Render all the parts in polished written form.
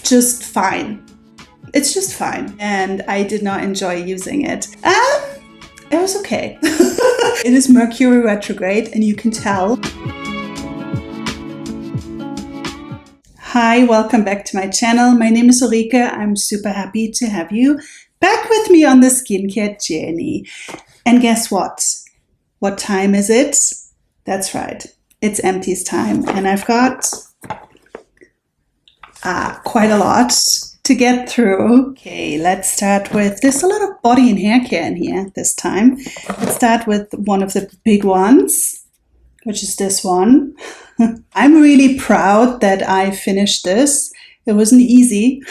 just fine. It's just fine. And I did not enjoy using it. It was okay. It is Mercury retrograde, and you can tell. Hi, welcome back to my channel. My name is Ulrike. I'm super happy to have you back with me on the skincare journey. And guess what? What time is it? That's right. It's Empties time. And I've got quite a lot to get through. Okay, let's start with, there's a lot of body and hair care in here this time. Let's start with one of the big ones, which is this one. I'm really proud that I finished this. It wasn't easy.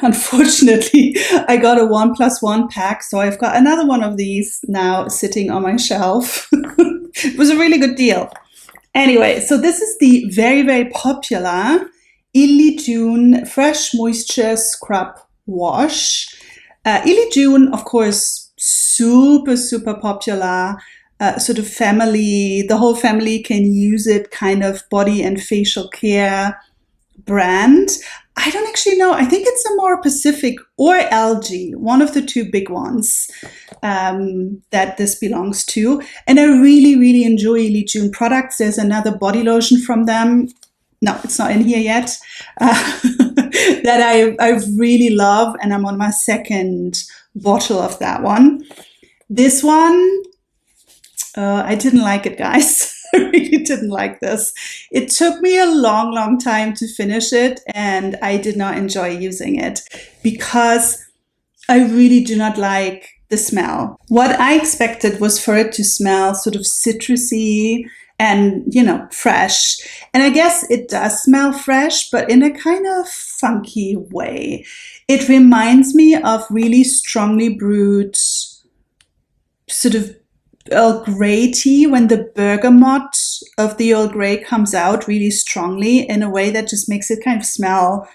Unfortunately, I got a 1+1 pack, so I've got another one of these now sitting on my shelf. It was a really good deal. Anyway, so this is the very, very popular ILLIYOON Fresh Moisture Scrub Wash. ILLIYOON, of course, super, super popular. Sort of family, the whole family can use it, kind of body and facial care brand. I don't actually know. I think it's a more Pacific or LG, one of the two big ones that this belongs to. And I really, really enjoy ILLIYOON products. There's another body lotion from them. No, it's not in here yet. That I really love, and I'm on my second bottle of that one. This one, I didn't like it, guys. I really didn't like this. It took me a long, long time to finish it, and I did not enjoy using it because I really do not like the smell. What I expected was for it to smell sort of citrusy and, you know, fresh. And I guess it does smell fresh, but in a kind of funky way. It reminds me of really strongly brewed sort of Earl Grey tea, when the bergamot of the Earl Grey comes out really strongly in a way that just makes it kind of smell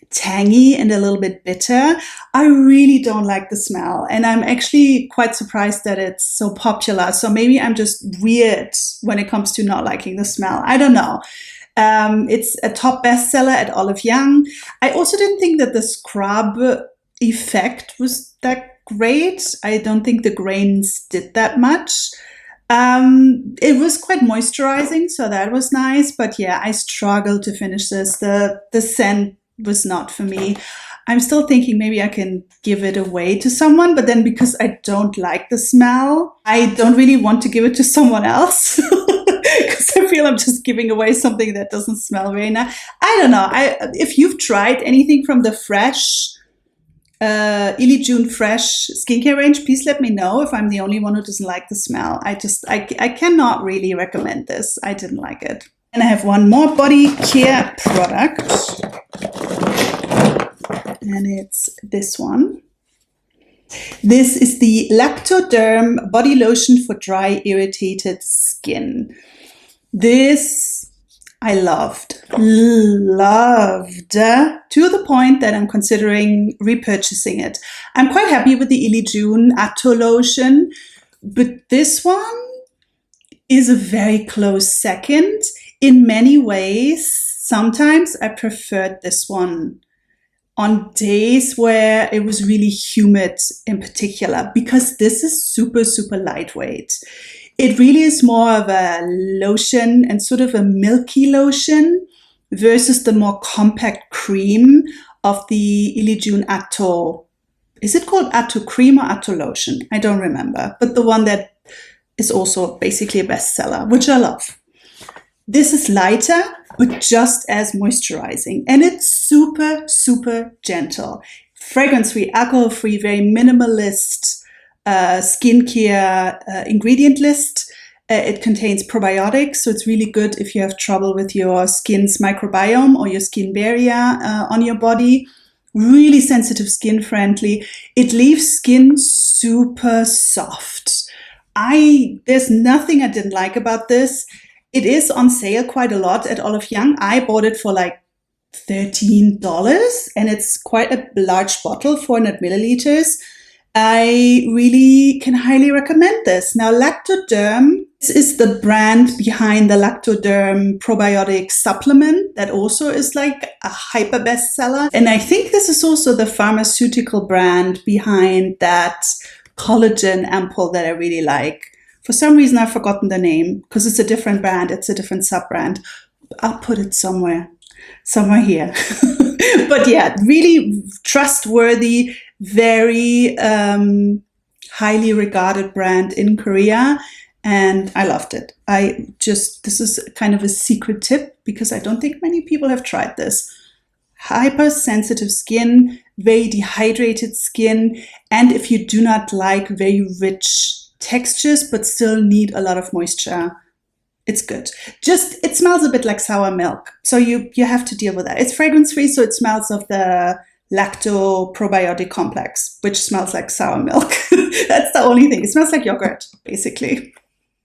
tangy and a little bit bitter. I really don't like the smell, and I'm actually quite surprised that it's so popular. So maybe I'm just weird when it comes to not liking the smell. I don't know. It's a top bestseller at Olive Young. I also didn't think that the scrub effect was that great. I don't think the grains did that much. It was quite moisturizing, so that was nice. But yeah, I struggled to finish this. The scent was not for me. I'm still thinking maybe I can give it away to someone, but then because I don't like the smell, I don't really want to give it to someone else. Because I feel I'm just giving away something that doesn't smell very nice. I don't know. If you've tried anything from the fresh ILLIYOON Fresh skincare range, please let me know if I'm the only one who doesn't like the smell. I cannot really recommend this. I didn't like it. And I have one more body care product, and it's this one. This is the LACTO-DERM body lotion for dry, irritated skin. This I loved to the point that I'm considering repurchasing it. I'm quite happy with the ILLIYOON Atto lotion, but this one is a very close second. In many ways, sometimes I preferred this one on days where it was really humid in particular, because this is super, super lightweight. It really is more of a lotion and sort of a milky lotion versus the more compact cream of the ILLIYOON Atto. Is it called Atto Cream or Atto Lotion? I don't remember, but the one that is also basically a bestseller, which I love. This is lighter, but just as moisturizing, and it's super, super gentle. Fragrance-free, alcohol-free, very minimalist skincare ingredient list. It contains probiotics, so it's really good if you have trouble with your skin's microbiome or your skin barrier on your body. Really sensitive, skin friendly. It leaves skin super soft. There's nothing I didn't like about this. It is on sale quite a lot at Olive Young. I bought it for like $13, and it's quite a large bottle, 400 milliliters. I really can highly recommend this. Now, LACTO-DERM This is the brand behind the LACTO-DERM probiotic supplement that also is like a hyper bestseller. And I think this is also the pharmaceutical brand behind that collagen ampoule that I really like. For some reason, I've forgotten the name because it's a different brand. It's a different sub-brand. I'll put it somewhere here. But yeah, really trustworthy, very highly regarded brand in Korea. And I loved it. This is kind of a secret tip because I don't think many people have tried this. Hypersensitive skin, very dehydrated skin. And if you do not like very rich textures, but still need a lot of moisture, it's good. It smells a bit like sour milk. So you have to deal with that. It's fragrance free, so it smells of the lacto probiotic complex, which smells like sour milk. That's the only thing. It smells like yogurt, basically.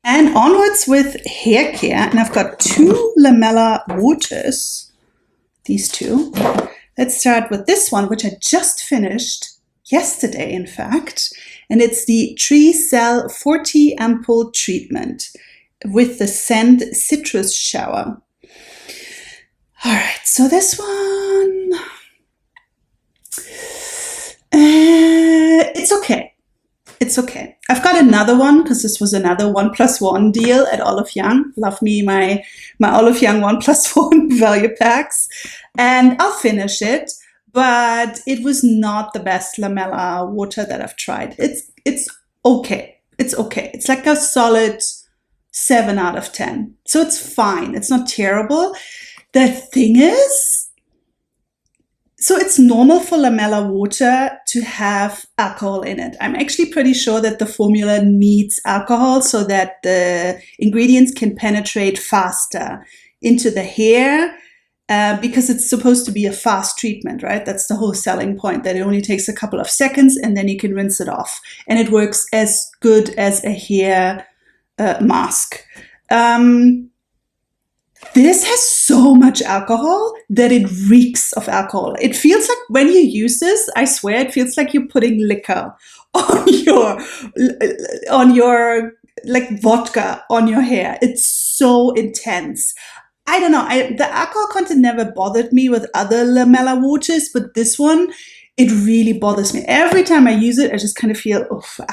And onwards with hair care. And I've got 2 lamella waters. These 2. Let's start with this one, which I just finished yesterday, in fact. And it's the Treecell Forte Ampoule treatment with the scent Citrus Shower. All right, so this one, it's okay. It's okay. I've got another one because this was another 1+1 deal at Olive Young. Love me my Olive Young 1+1 value packs. And I'll finish it, but it was not the best lamella water that I've tried. It's okay. It's okay. It's like a solid 7 out of 10. So it's fine. It's not terrible. The thing is, so it's normal for lamella water to have alcohol in it. I'm actually pretty sure that the formula needs alcohol so that the ingredients can penetrate faster into the hair because it's supposed to be a fast treatment, right? That's the whole selling point, that it only takes a couple of seconds and then you can rinse it off. And it works as good as a hair mask. This has so much alcohol that it reeks of alcohol. It feels like when you use this, I swear, it feels like you're putting liquor on your like vodka on your hair. It's so intense. I don't know. The alcohol content never bothered me with other lamella waters, but this one, it really bothers me. Every time I use it, I just kind of feel,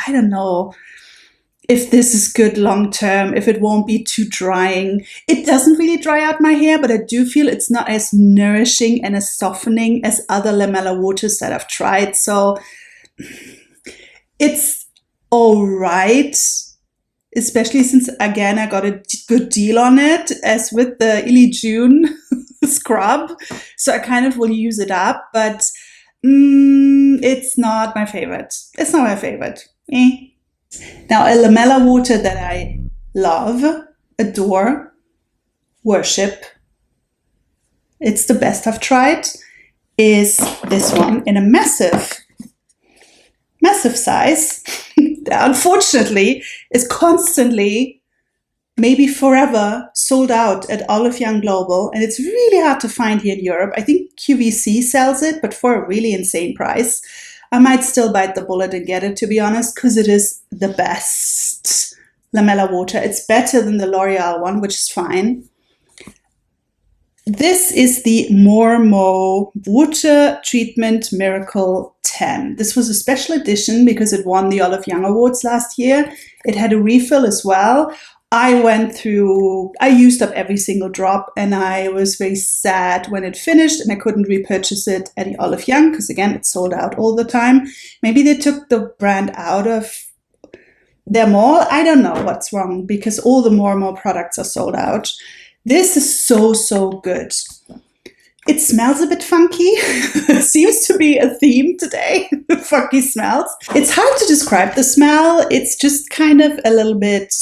I don't know if this is good long term, if it won't be too drying. It doesn't really dry out my hair, but I do feel it's not as nourishing and as softening as other lamella waters that I've tried. So it's all right, especially since, again, I got a good deal on it, as with the ILLIYOON scrub. So I kind of will use it up, but it's not my favorite. It's not my favorite. Now, a lamella water that I love, adore, worship, it's the best I've tried, is this one in a massive size. Unfortunately, is constantly, maybe forever, sold out at Olive Young Global. And it's really hard to find here in Europe. I think QVC sells it, but for a really insane price. I might still bite the bullet and get it, to be honest, because it is the best lamella water. It's better than the L'Oreal one, which is fine. This is the Moremo Water Treatment Miracle 10. This was a special edition because it won the Olive Young Awards last year. It had a refill as well. I used up every single drop, and I was very sad when it finished and I couldn't repurchase it at the Olive Young because, again, it's sold out all the time. Maybe they took the brand out of their mall. I don't know what's wrong because all the Moremo products are sold out. This is so, so good. It smells a bit funky. Seems to be a theme today, funky smells. It's hard to describe the smell. It's just kind of a little bit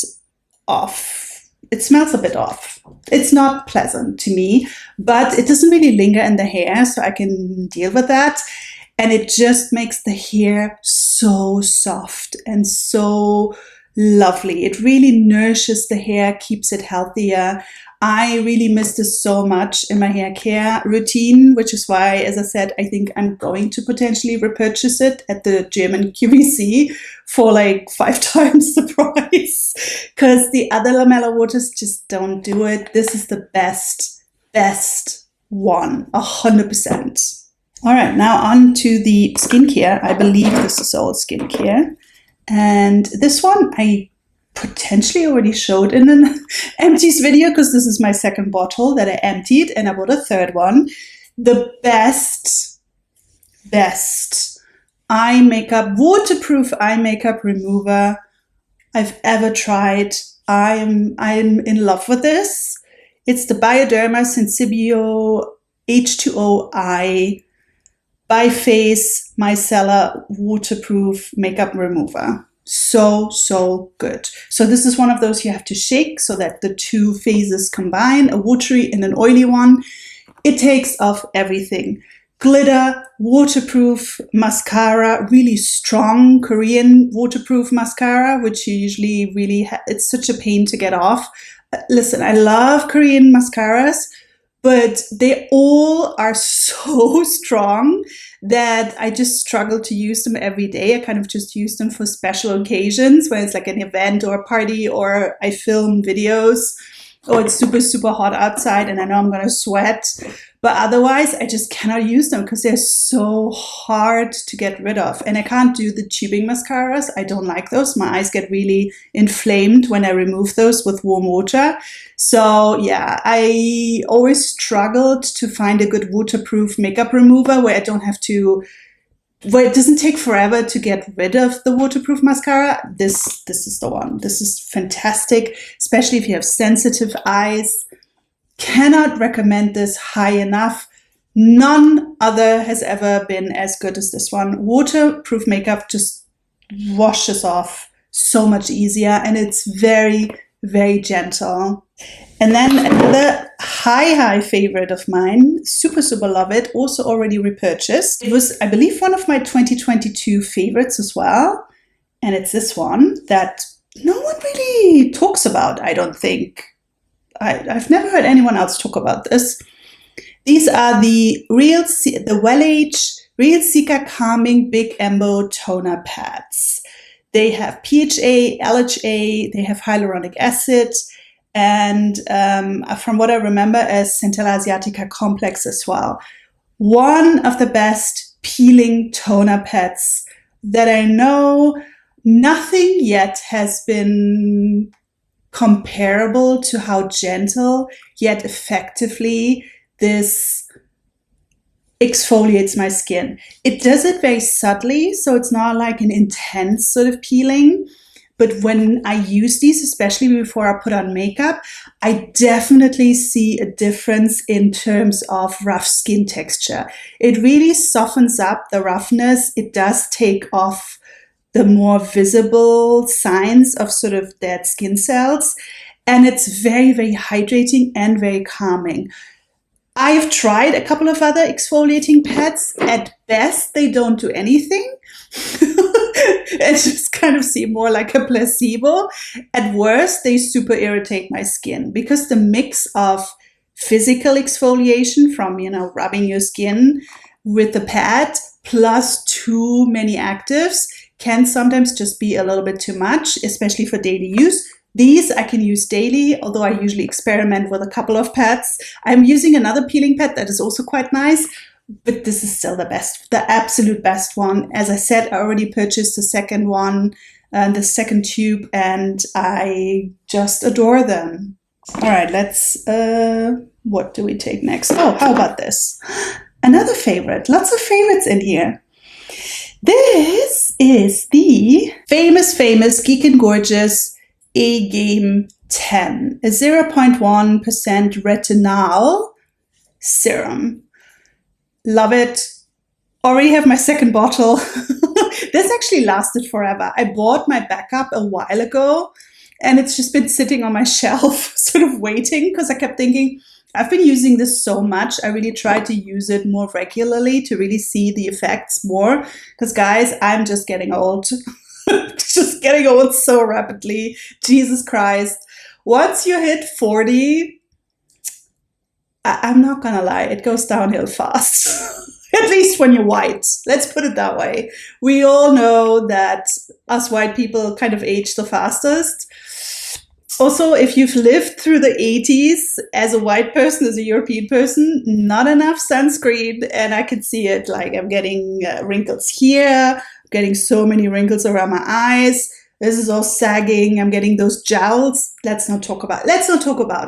off. It smells a bit off. It's not pleasant to me, but it doesn't really linger in the hair, so I can deal with that. And it just makes the hair so soft and so lovely. It really nourishes the hair, keeps it healthier. I really miss this so much in my hair care routine, which is why, as I said, I think I'm going to potentially repurchase it at the German QVC for like 5 times the price, because the other lamella waters just don't do it. This is the best one, 100%. All right, now on to the skincare. I believe this is all skincare. And this one I potentially already showed in an empties video, because this is my second bottle that I emptied and I bought a third one. The best eye makeup, waterproof eye makeup remover I've ever tried. I'm in love with this. It's the Bioderma Sensibio H2O Eye by Face Micellar Waterproof Makeup Remover. So good. So this is one of those you have to shake so that the two phases combine, a watery and an oily one. It takes off everything. Glitter, waterproof mascara, really strong Korean waterproof mascara, which you usually really, it's such a pain to get off. Listen, I love Korean mascaras, but they all are so strong that I just struggle to use them every day. I kind of just use them for special occasions when it's like an event or a party, or I film videos, or it's super hot outside and I know I'm gonna sweat. But otherwise, I just cannot use them because they're so hard to get rid of. And I can't do the tubing mascaras. I don't like those. My eyes get really inflamed when I remove those with warm water. So yeah, I always struggled to find a good waterproof makeup remover where I don't have to, where it doesn't take forever to get rid of the waterproof mascara. This is the one. This is fantastic, especially if you have sensitive eyes. Cannot recommend this high enough. None other has ever been as good as this one. Waterproof makeup just washes off so much easier, and it's very gentle. And then another high favorite of mine, super love it, also already repurchased. It was, I believe, one of my 2022 favorites as well. And it's this one that no one really talks about, I don't think. I've never heard anyone else talk about this. These are the WELLAGE Real Cica Calming Big Embo Toner Pads. They have PHA, LHA, they have hyaluronic acid, and from what I remember, a Centella Asiatica complex as well. One of the best peeling toner pads that I know. Nothing yet has been comparable to how gentle yet effectively this exfoliates my skin. It does it very subtly, so it's not like an intense sort of peeling. But when I use these, especially before I put on makeup, I definitely see a difference in terms of rough skin texture. It really softens up the roughness. It does take off the more visible signs of sort of dead skin cells. And it's very hydrating and very calming. I've tried a couple of other exfoliating pads. At best, they don't do anything. It just kind of seem more like a placebo. At worst, they super irritate my skin because the mix of physical exfoliation from, rubbing your skin with the pad plus too many actives can sometimes just be a little bit too much, especially for daily use. These I can use daily, although I usually experiment with a couple of pads. I'm using another peeling pad that is also quite nice, but this is still the best, the absolute best one. As I said, I already purchased the second one, the second tube, and I just adore them. All right, let's, what do we take next? Oh, how about this? Another favorite, lots of favorites in here. This is the famous Geek and Gorgeous A-Game 10, a 0.1% retinol serum. Love it. Already have my second bottle. This actually lasted forever. I bought my backup a while ago and it's just been sitting on my shelf sort of waiting because I kept thinking, I've been using this so much. I really try to use it more regularly to really see the effects more. Because guys, I'm just getting old. just getting old so rapidly. Jesus Christ. Once you hit 40, I'm not gonna lie, it goes downhill fast. At least when you're white. Let's put it that way. We all know that us white people kind of age the fastest. Also, if you've lived through the 80s as a white person, as a European person, not enough sunscreen, and I can see it. Like, I'm getting wrinkles here, I'm getting so many wrinkles around my eyes. This is all sagging. I'm getting those jowls. Let's not talk about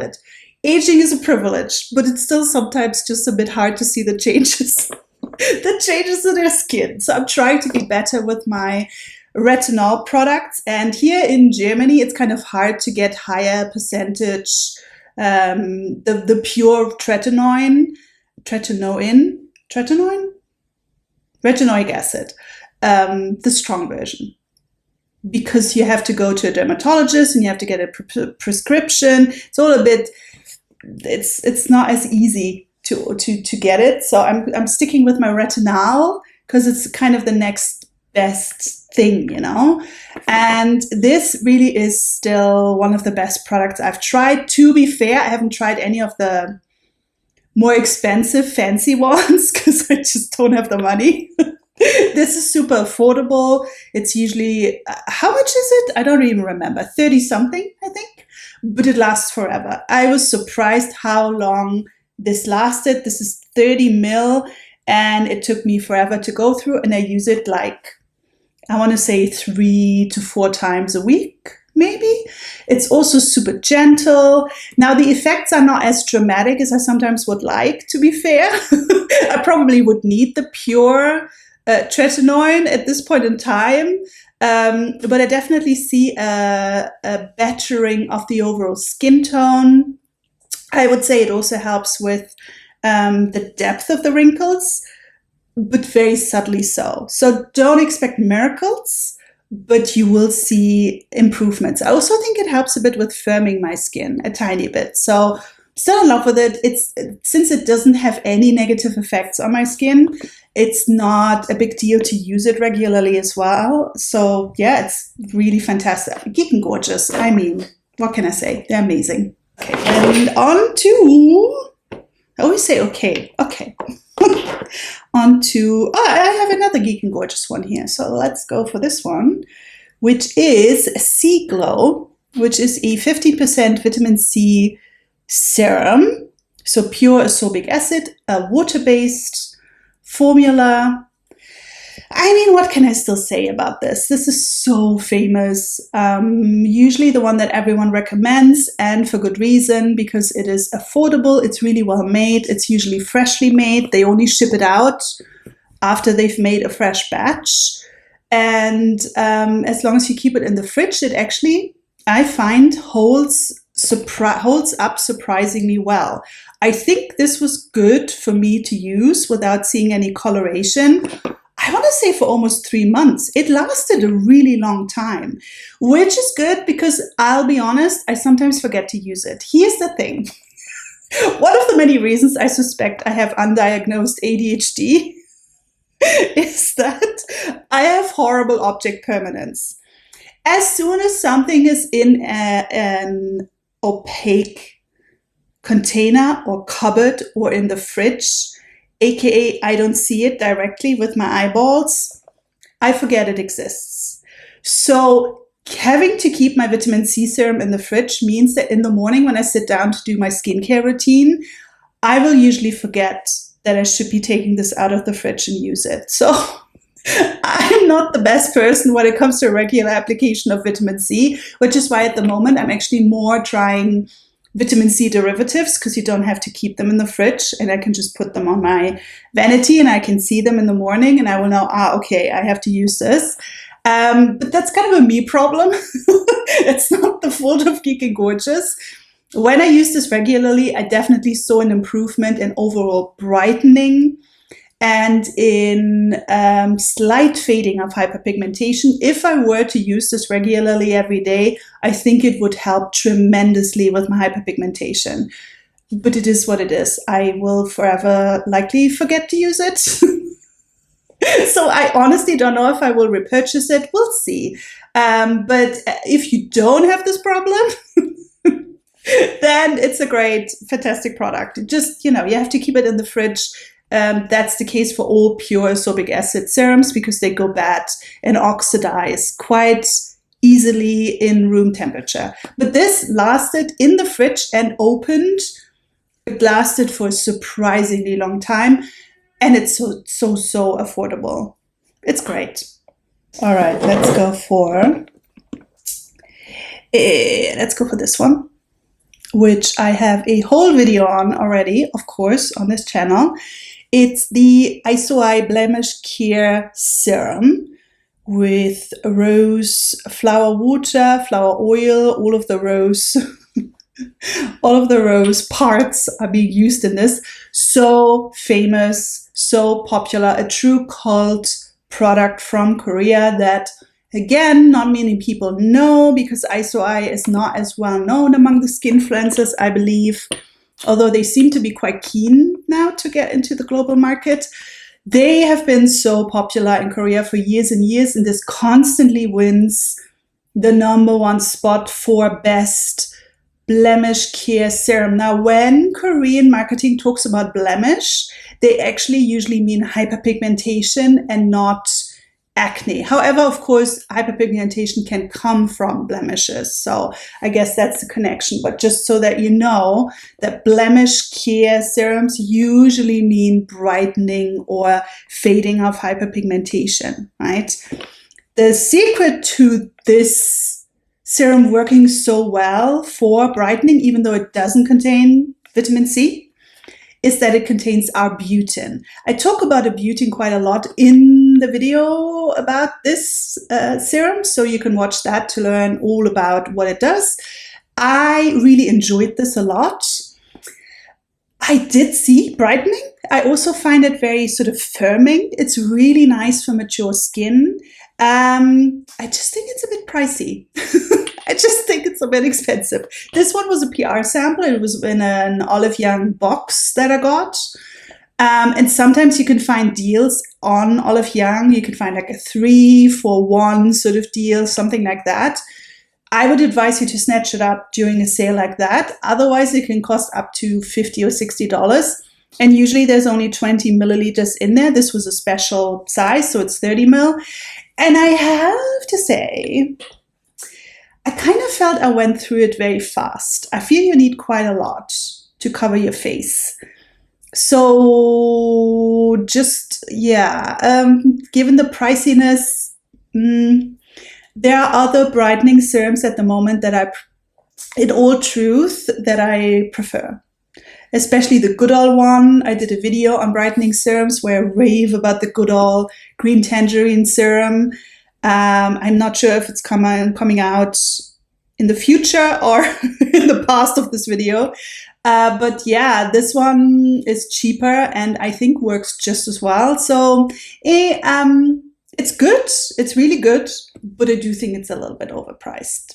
it. Aging is a privilege, but it's still sometimes just a bit hard to see the changes, the changes in their skin. So I'm trying to be better with my retinol products. And here in Germany, it's kind of hard to get higher percentage, the pure retinoic acid, the strong version. Because you have to go to a dermatologist and you have to get a prescription. It's all a bit, it's not as easy to get it. So I'm sticking with my retinol because it's kind of the next best thing, you know. And this really is still one of the best products I've tried. To be fair, I haven't tried any of the more expensive, fancy ones because I just don't have the money. This is super affordable. It's usually, how much is it? I don't even remember. 30 something, I think. But it lasts forever. I was surprised how long this lasted. This is 30 ml and it took me forever to go through. And I use it like, I want to say 3 to 4 times a week, maybe. It's also super gentle. Now, the effects are not as dramatic as I sometimes would like, to be fair. I probably would need the pure tretinoin at this point in time, but I definitely see a bettering of the overall skin tone. I would say it also helps with the depth of the wrinkles, but very subtly so. So don't expect miracles, but you will see improvements. I also think it helps a bit with firming my skin, a tiny bit. So still in love with it. Since it doesn't have any negative effects on my skin, it's not a big deal to use it regularly as well. So yeah, it's really fantastic. Geek and gorgeous. I mean, what can I say? They're amazing. Okay, and on to, I always say okay. On to, I have another Geek and Gorgeous one here. So let's go for this one, which is C Glow, which is a 50% vitamin C serum. So pure ascorbic acid, a water-based formula. I mean, what can I still say about this? This is so famous. Usually the one that everyone recommends, and for good reason, because it is affordable. It's really well made. It's usually freshly made. They only ship it out after they've made a fresh batch. And as long as you keep it in the fridge, it actually, I find, holds up surprisingly well. I think this was good for me to use without seeing any coloration. I want to say for almost 3 months. It lasted a really long time, which is good because I'll be honest, I sometimes forget to use it. Here's the thing. One of the many reasons I suspect I have undiagnosed ADHD is that I have horrible object permanence. As soon as something is in an opaque container or cupboard or in the fridge, aka I don't see it directly with my eyeballs, I forget it exists. So having to keep my vitamin C serum in the fridge means that in the morning when I sit down to do my skincare routine, I will usually forget that I should be taking this out of the fridge and use it. So I'm not the best person when it comes to a regular application of vitamin C, which is why at the moment I'm actually more trying vitamin C derivatives because you don't have to keep them in the fridge and I can just put them on my vanity and I can see them in the morning and I will know, okay, I have to use this. But that's kind of a me problem. It's not the fault of Geek and Gorgeous. When I use this regularly, I definitely saw an improvement in overall brightening and in slight fading of hyperpigmentation. If I were to use this regularly every day, I think it would help tremendously with my hyperpigmentation. But it is what it is. I will forever likely forget to use it. So I honestly don't know if I will repurchase it. We'll see. But if you don't have this problem, then it's a great, fantastic product. Just, you have to keep it in the fridge. That's the case for all pure sorbic acid serums because they go bad and oxidize quite easily in room temperature. But this lasted in the fridge and opened. It lasted for a surprisingly long time, and it's so affordable. It's great. All right, let's go for this one, which I have a whole video on already, of course, on this channel. It's the ISOI Blemish Care Serum with rose flower water, flower oil, all of the rose parts are being used in this. So famous, so popular, a true cult product from Korea that, again, not many people know because ISOI is not as well known among the skinfluencers, I believe, although they seem to be quite keen now to get into the global market. They have been so popular in Korea for years and years, and this constantly wins the #1 spot for best blemish care serum. Now, when Korean marketing talks about blemish, they actually usually mean hyperpigmentation and not acne. However, of course, hyperpigmentation can come from blemishes. So I guess that's the connection. But just so that you know that blemish care serums usually mean brightening or fading of hyperpigmentation, right? The secret to this serum working so well for brightening, even though it doesn't contain vitamin C, is that it contains arbutin. I talk about arbutin quite a lot in the video about this serum, so you can watch that to learn all about what it does. I really enjoyed this a lot. I did see brightening. I also find it very sort of firming. It's really nice for mature skin. I just think it's a bit pricey. I just think it's a bit expensive. This one was a PR sample. It was in an ILLIYOON box that I got. And sometimes you can find deals on ILLIYOON. You can find like a 3 for 1 sort of deal, something like that. I would advise you to snatch it up during a sale like that. Otherwise, it can cost up to $50 or $60. And usually there's only 20 milliliters in there. This was a special size, so it's 30 ml. And I have to say, I kind of felt I went through it very fast. I feel you need quite a lot to cover your face. So just, yeah, given the priciness, there are other brightening serums at the moment that in all truth, that I prefer. Especially the Goodall one. I did a video on brightening serums where I rave about the Goodall Green Tangerine Serum. I'm not sure if it's coming out in the future or in the past of this video. But yeah, this one is cheaper and I think works just as well. So it's good. It's really good, but I do think it's a little bit overpriced.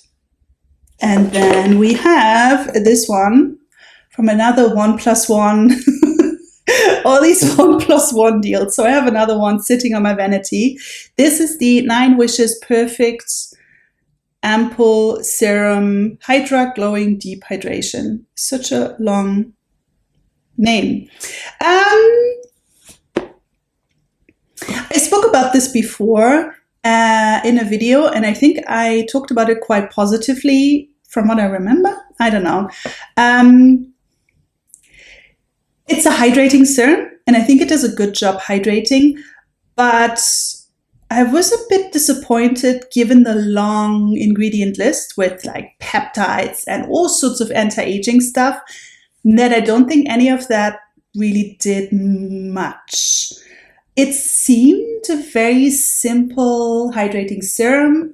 And then we have this one from another 1+1. All these 1+1 deals. So I have another one sitting on my vanity. This is the 9 Wishes Perfect Ampoule Serum Hydra Glowing Deep Hydration. Such a long name. I spoke about this before in a video, and I think I talked about it quite positively from what I remember. I don't know. It's a hydrating serum, and I think it does a good job hydrating, but I was a bit disappointed given the long ingredient list with like peptides and all sorts of anti-aging stuff, that I don't think any of that really did much. It seemed a very simple hydrating serum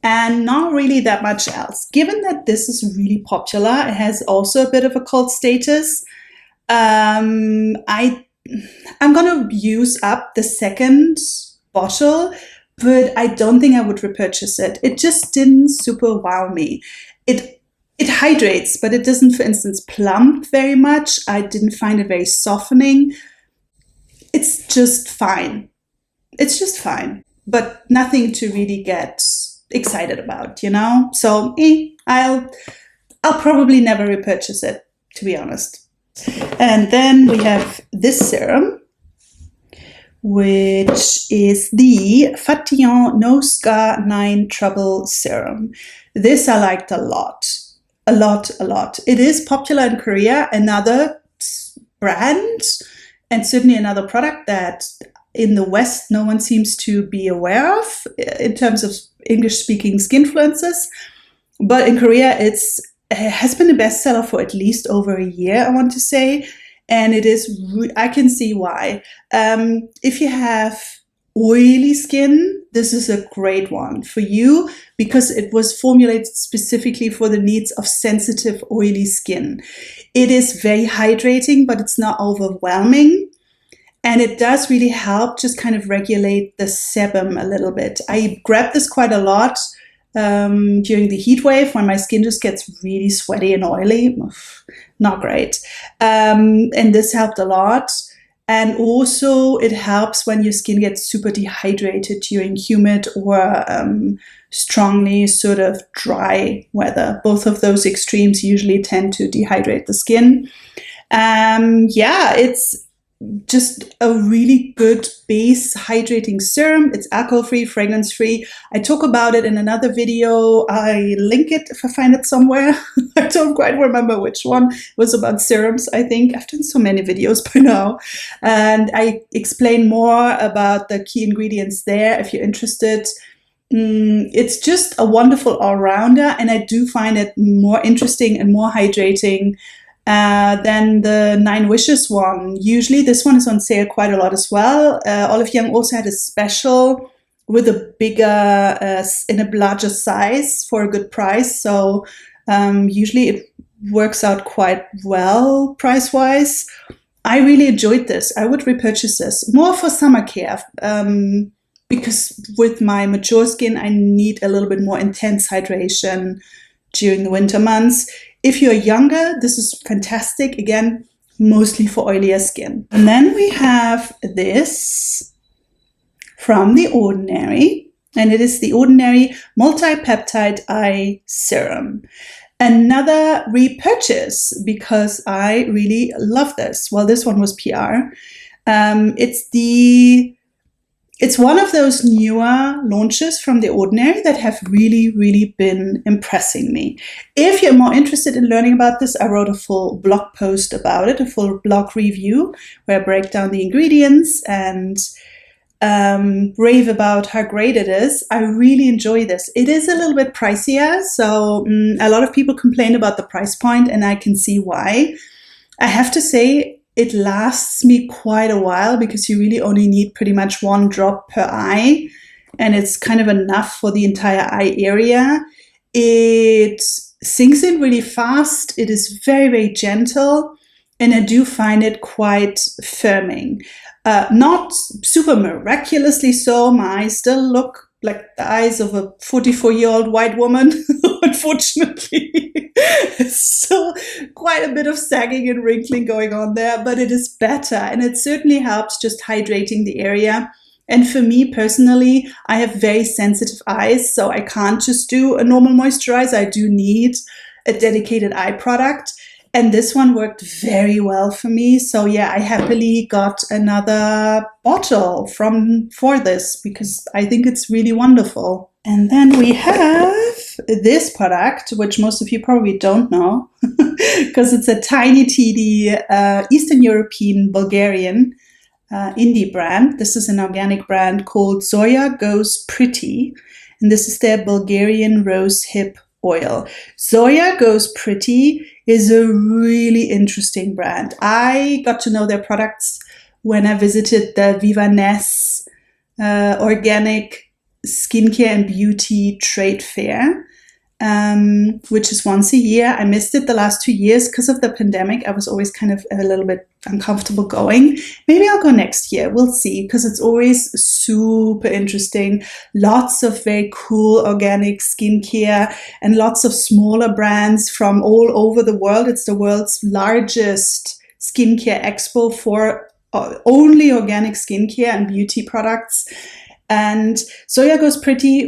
and not really that much else. Given that this is really popular, it has also a bit of a cult status. I'm gonna use up the second bottle, but I don't think I would repurchase it. It just didn't super wow me. It hydrates, but it doesn't, for instance, plump very much. I didn't find it very softening. It's just fine. It's just fine. but nothing to really get excited about, you know? So I'll probably never repurchase it, to be honest. And then we have this serum, which is the FATION NOSCA 9 Trouble Serum. This I liked a lot. A lot. It is popular in Korea, another brand, and certainly another product that in the West no one seems to be aware of in terms of English-speaking skinfluencers. But in Korea, it has been a bestseller for at least over a year, I want to say. And it is, I can see why. If you have oily skin, this is a great one for you because it was formulated specifically for the needs of sensitive, oily skin. It is very hydrating, but it's not overwhelming. And it does really help just kind of regulate the sebum a little bit. I grab this quite a lot during the heat wave when my skin just gets really sweaty and oily. Not great. And this helped a lot. And also it helps when your skin gets super dehydrated during humid or strongly sort of dry weather. Both of those extremes usually tend to dehydrate the skin. Yeah, it's just a really good base hydrating serum. It's alcohol-free, fragrance-free. I talk about it in another video. I link it if I find it somewhere. I don't quite remember which one. It was about serums, I think. I've done so many videos by now. And I explain more about the key ingredients there if you're interested. It's just a wonderful all-rounder, and I do find it more interesting and more hydrating than the 9 Wishes one. Usually this one is on sale quite a lot as well. Olive Young also had a special with a bigger, in a larger size for a good price. So usually it works out quite well price-wise. I really enjoyed this. I would repurchase this more for summer care because with my mature skin, I need a little bit more intense hydration during the winter months. If you're younger, this is fantastic. Again, mostly for oilier skin. And then we have this from The Ordinary, and it is The Ordinary Multi-Peptide Eye Serum. Another repurchase because I really love this. Well, this one was PR. It's one of those newer launches from The Ordinary that have really been impressing me. If you're more interested in learning about this, I wrote a full blog post about it, a full blog review where I break down the ingredients and rave about how great it is. I really enjoy this. It is a little bit pricier, so a lot of people complain about the price point, and I can see why. I have to say, it lasts me quite a while because you really only need pretty much 1 drop per eye, and it's kind of enough for the entire eye area. It sinks in really fast. It is very gentle, and I do find it quite firming. Not super miraculously so. My eyes still look like the eyes of a 44-year-old white woman, unfortunately. It's still quite a bit of sagging and wrinkling going on there, but it is better, and it certainly helps just hydrating the area. And for me personally, I have very sensitive eyes, so I can't just do a normal moisturizer. I do need a dedicated eye product. And this one worked very well for me. So yeah, I happily got another bottle for this because I think it's really wonderful. And then we have this product, which most of you probably don't know because it's a tiny, teeny Eastern European, Bulgarian indie brand. This is an organic brand called Zoya Goes Pretty. And this is their Bulgarian Rosehip oil. Zoya Goes Pretty is a really interesting brand. I got to know their products when I visited the Vivaness organic skincare and beauty trade fair, which is once a year. I missed it the last 2 years because of the pandemic. I was always kind of a little bit uncomfortable going. Maybe I'll go next year. We'll see, because it's always super interesting. Lots of very cool organic skincare and lots of smaller brands from all over the world. It's the world's largest skincare expo for only organic skincare and beauty products. And Zoya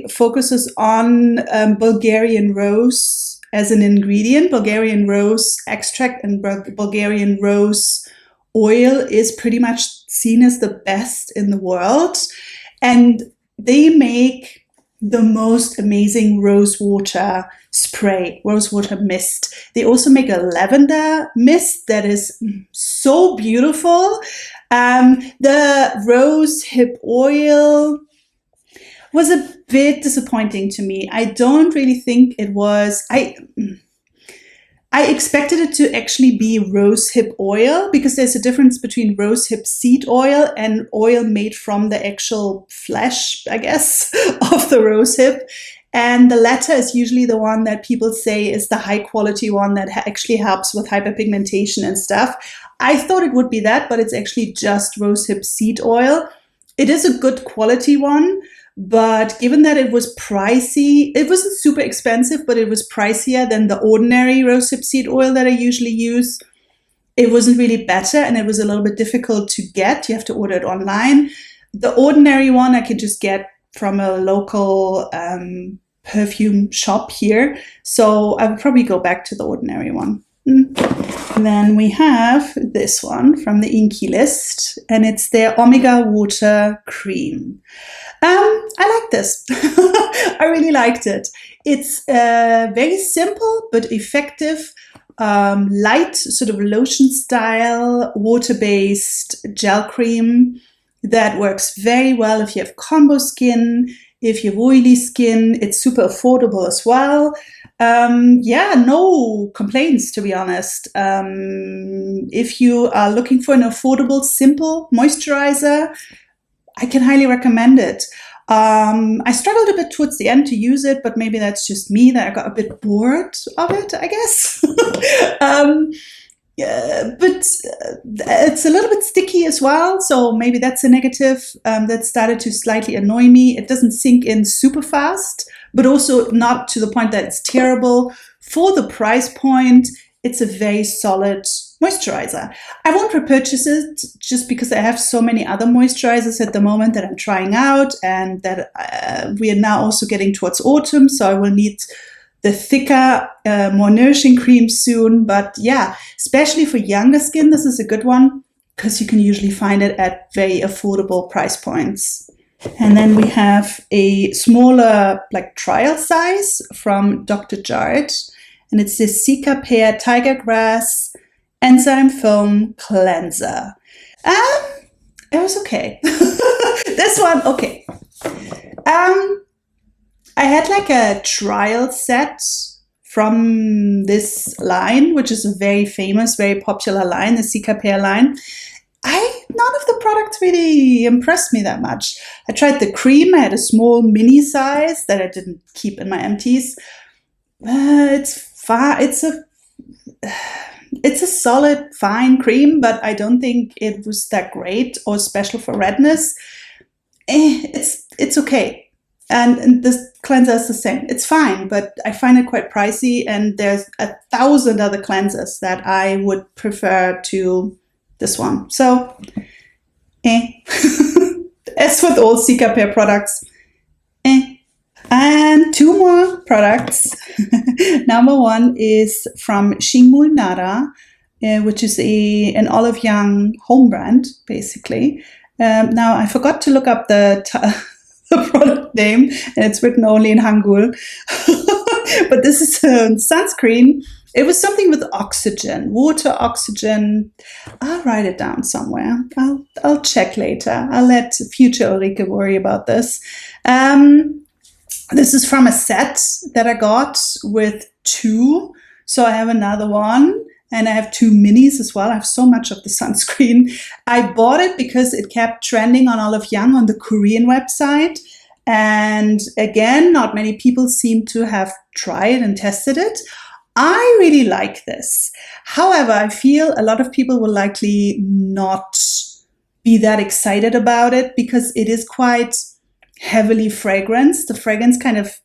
focuses on Bulgarian rose as an ingredient. Bulgarian rose extract and Bulgarian rose oil is pretty much seen as the best in the world. And they make the most amazing rose water spray, rose water mist. They also make a lavender mist that is so beautiful. The Rosehip oil was a bit disappointing to me. I don't really think it was. I expected it to actually be rosehip oil, because there's a difference between rosehip seed oil and oil made from the actual flesh, I guess, of the rosehip. And the latter is usually the one that people say is the high quality one that actually helps with hyperpigmentation and stuff. I thought it would be that, but it's actually just rosehip seed oil. It is a good quality one. But given that it was pricey, it wasn't super expensive, but it was pricier than the ordinary rosehip seed oil that I usually use. It wasn't really better, and it was a little bit difficult to get. You have to order it online. The ordinary one I could just get from a local perfume shop here. So I would probably go back to the ordinary one. Then we have this one from the Inkey list, and it's their Omega Water Cream. I like this. I really liked it. It's very simple but effective, light, sort of lotion style, water-based gel cream that works very well if you have combo skin, if you have oily skin. It's super affordable as well. Yeah, no complaints, to be honest. If you are looking for an affordable, simple moisturizer, I can highly recommend it. I struggled a bit towards the end to use it, but maybe that's just me, that I got a bit bored of it, I guess. But it's a little bit sticky as well, so maybe that's a negative that started to slightly annoy me. It doesn't sink in super fast, but also not to the point that it's terrible. For the price point, it's a very solid moisturizer. I won't repurchase it just because I have so many other moisturizers at the moment that I'm trying out, and that we are now also getting towards autumn, so I will need the thicker, more nourishing cream soon. But yeah, especially for younger skin, this is a good one because you can usually find it at very affordable price points. And then we have a smaller, like, trial size from Dr. Jart, and it's the Cicapair Tiger Grass Enzyme Foam Cleanser. It was okay. This one, okay. I had like a trial set from this line, which is a very famous, very popular line, the Cicapair line. None of the products really impressed me that much. I tried the cream. I had a small mini size that I didn't keep in my empties. It's fine. It's a solid, fine cream, but I don't think it was that great or special for redness. It's okay. And this cleanser is the same. It's fine, but I find it quite pricey, and there's 1,000 other cleansers that I would prefer to this one. So, as with all Cicapair products, And two more products. Number one is from Xingmu Nara, which is an Olive Young home brand, basically. Now, I forgot to look up the product name, and it's written only in Hangul. But this is a sunscreen. It was something with oxygen, water oxygen. I'll write it down somewhere. I'll check later. I'll let future Ulrike worry about this. This is from a set that I got with two. So I have another one, and I have two minis as well. I have so much of the sunscreen. I bought it because it kept trending on Olive Young on the Korean website. And again, not many people seem to have tried and tested it. I really like this. However, I feel a lot of people will likely not be that excited about it because it is quite heavily fragranced. The fragrance kind of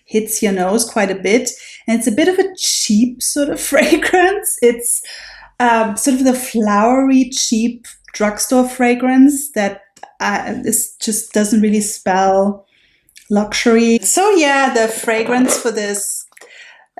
hits your nose quite a bit, and it's a bit of a cheap sort of fragrance. It's sort of the flowery, cheap drugstore fragrance that this just doesn't really spell luxury. So yeah, the fragrance for this,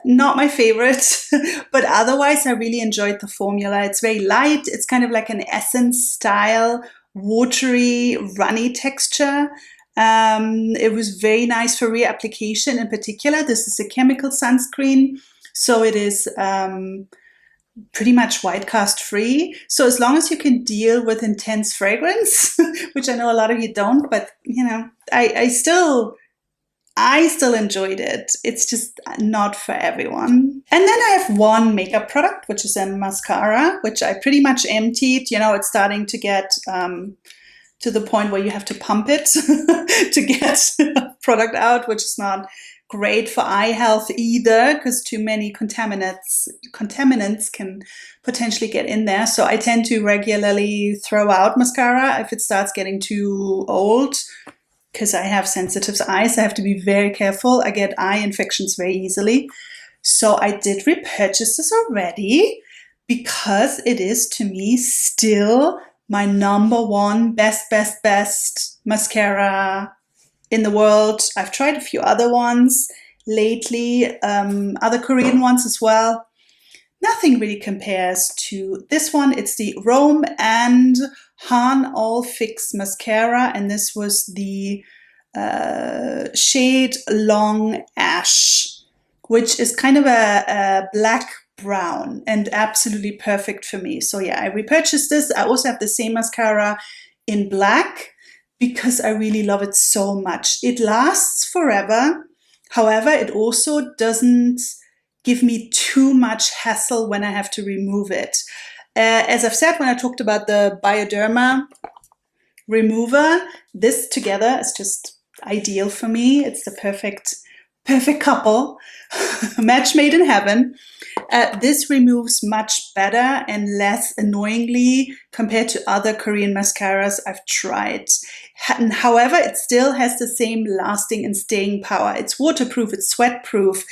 not my favorite, but otherwise I really enjoyed the formula. It's very light. It's kind of like an essence style, watery, runny texture. It was very nice for reapplication in particular. This is a chemical sunscreen, so it is pretty much white cast free. So as long as you can deal with intense fragrance, which I know a lot of you don't, but you know, I still enjoyed it. It's just not for everyone. And then I have one makeup product, which is a mascara, which I pretty much emptied. You know, it's starting to get to the point where you have to pump it to get product out, which is not great for eye health either, because too many contaminants can potentially get in there. So I tend to regularly throw out mascara if it starts getting too old. Because I have sensitive eyes, I have to be very careful. I get eye infections very easily. So I did repurchase this already because it is, to me, still my #1 best mascara in the world. I've tried a few other ones lately, other Korean ones as well. Nothing really compares to this one. It's the Rome and Han All Fix mascara, and this was the shade Long Ash, which is kind of a black brown and absolutely perfect for me. So yeah, I repurchased this. I also have the same mascara in black because I really love it so much. It lasts forever. However, it also doesn't give me too much hassle when I have to remove it. As I've said when I talked about the Bioderma remover, this together is just ideal for me. It's the perfect couple, match made in heaven. This removes much better and less annoyingly compared to other Korean mascaras I've tried. However, it still has the same lasting and staying power. It's waterproof, it's sweat-proof,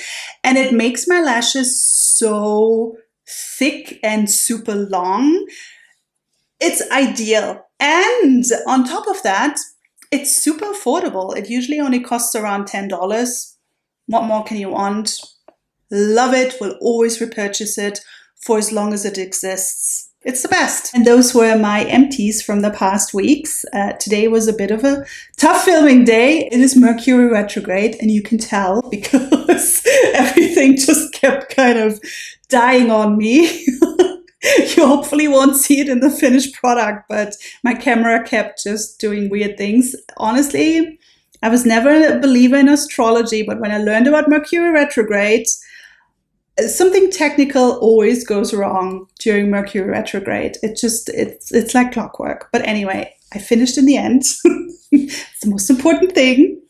and it makes my lashes so thick and super long. It's ideal. And on top of that, it's super affordable. It usually only costs around $10. What more can you want? Love it, will always repurchase it for as long as it exists. It's the best. And those were my empties from the past weeks. Today was a bit of a tough filming day. It is Mercury retrograde, and you can tell because everything just kept kind of dying on me. You hopefully won't see it in the finished product, but my camera kept just doing weird things. Honestly, I was never a believer in astrology, but when I learned about Mercury retrograde, something technical always goes wrong during Mercury retrograde. It's like clockwork. But anyway, I finished in the end. It's the most important thing.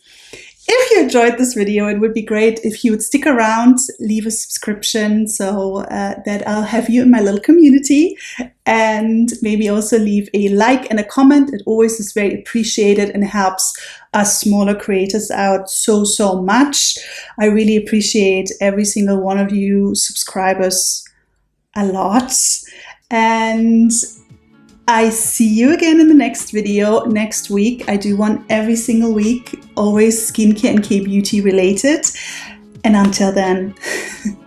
If you enjoyed this video, it would be great if you would stick around, leave a subscription so that I'll have you in my little community, and maybe also leave a like and a comment. It always is very appreciated and helps us smaller creators out so much. I really appreciate every single one of you subscribers a lot. And I see you again in the next video next week. I do one every single week, always skincare and K-beauty related. And until then,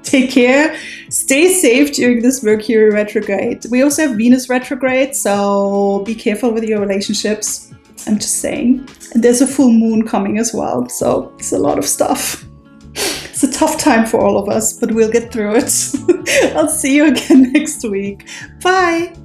take care, stay safe during this Mercury retrograde. We also have Venus retrograde, so be careful with your relationships. I'm just saying. And there's a full moon coming as well, so it's a lot of stuff. It's a tough time for all of us, but we'll get through it. I'll see you again next week. Bye.